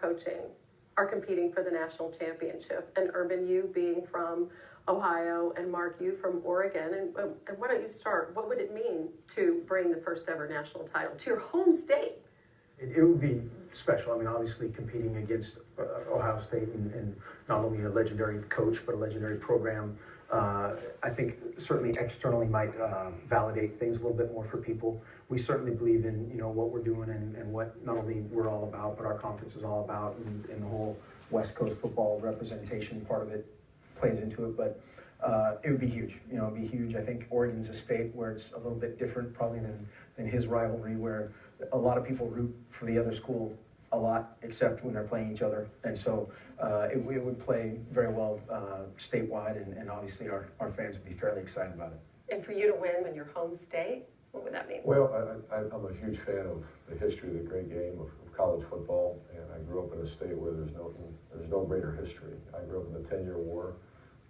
coaching are competing for the national championship, and Urban, you being from Ohio, and Mark, you from Oregon, and why don't you start? What would it mean to bring the first ever national title to your home state? It would be special. I mean, obviously competing against Ohio State and not only a legendary coach, but a legendary program, I think certainly externally might validate things a little bit more for people. We certainly believe in, you know, what we're doing and what not only we're all about, but our conference is all about, and the whole West Coast football representation part of it plays into it. But it would be huge. You know, it'd be huge. I think Oregon's a state where it's a little bit different probably than his rivalry, where a lot of people root for the other school a lot, except when they're playing each other. And so it would play very well statewide, and obviously our fans would be fairly excited about it. And for you to win in your home state, what would that mean? Well, I'm a huge fan of the history of the great game of college football, and I grew up in a state where there's no greater history. I grew up in the 10-year war,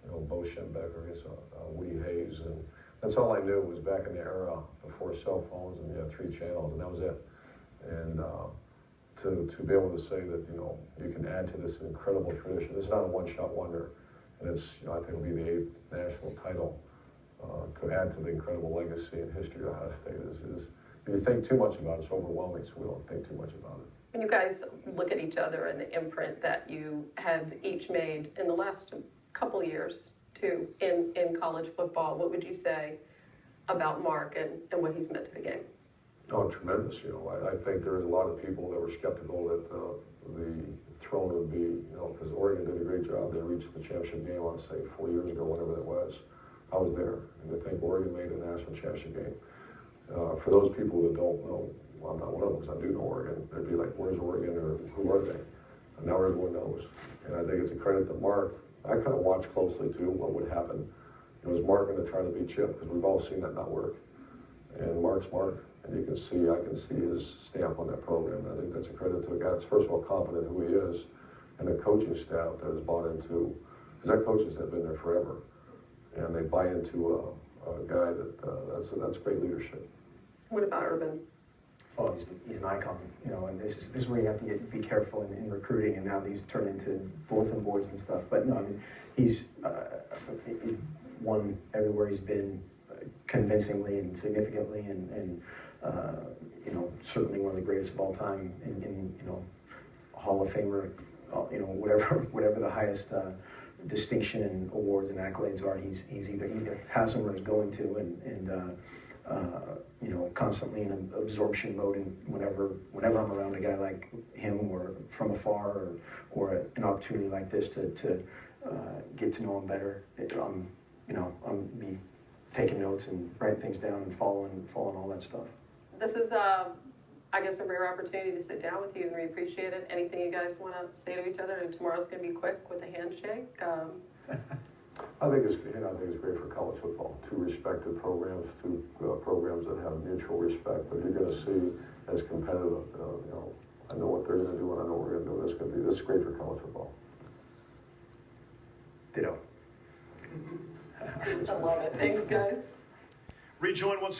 you know, Bo Schembechler against Woody Hayes, and that's all I knew was back in the era before cell phones, and you had 3 channels, and that was it. And to be able to say that, you know, you can add to this incredible tradition. It's not a one-shot wonder, and it's, you know, I think it'll be the 8th national title. To add to the incredible legacy and history of Ohio State is if you think too much about it, it's overwhelming, so we don't think too much about it. When you guys look at each other and the imprint that you have each made in the last couple years too in college football, what would you say about Mark and what he's meant to the game? Oh, tremendous. You know, I think there's a lot of people that were skeptical that the throne would be, you know, because Oregon did a great job. They reached the championship game, I want to say 4 years ago, whatever that was. I was there, and to think Oregon made a national championship game. For those people that don't know, well, I'm not one of them because I do know Oregon, they'd be like, where's Oregon, or who are they? And now everyone knows. And I think it's a credit to Mark. I kind of watched closely, too, what would happen. Was Mark going to try to beat Chip? Because we've all seen that not work. And Mark's Mark, and I can see his stamp on that program. I think that's a credit to a guy that's, first of all, confident who he is, and a coaching staff that has bought into, because that coaches have been there forever. And they buy into a guy that's great leadership. What about Urban? Oh, he's an icon, you know, and this is where you have to be careful in recruiting, and now these turn into bulletin boards and stuff. But no, I mean, he's won everywhere he's been convincingly and significantly, and you know, certainly one of the greatest of all time, in you know, Hall of Famer, you know, whatever the highest distinction and awards and accolades are, he's either has them or is going to, and you know, constantly in an absorption mode. And whenever I'm around a guy like him, or from afar, or an opportunity like this to get to know him better, I'm be taking notes and writing things down and following all that stuff. This is I guess a rare opportunity to sit down with you, and we appreciate it. Anything you guys want to say to each other? And tomorrow's going to be quick with a handshake. I think it's great for college football. 2 respected programs, 2 programs that have mutual respect. But you're going to see as competitive. You know, I know what they're going to do, and I know what we're going to do. This is great for college football. Ditto. I love it. Thanks, guys. Rejoin once again.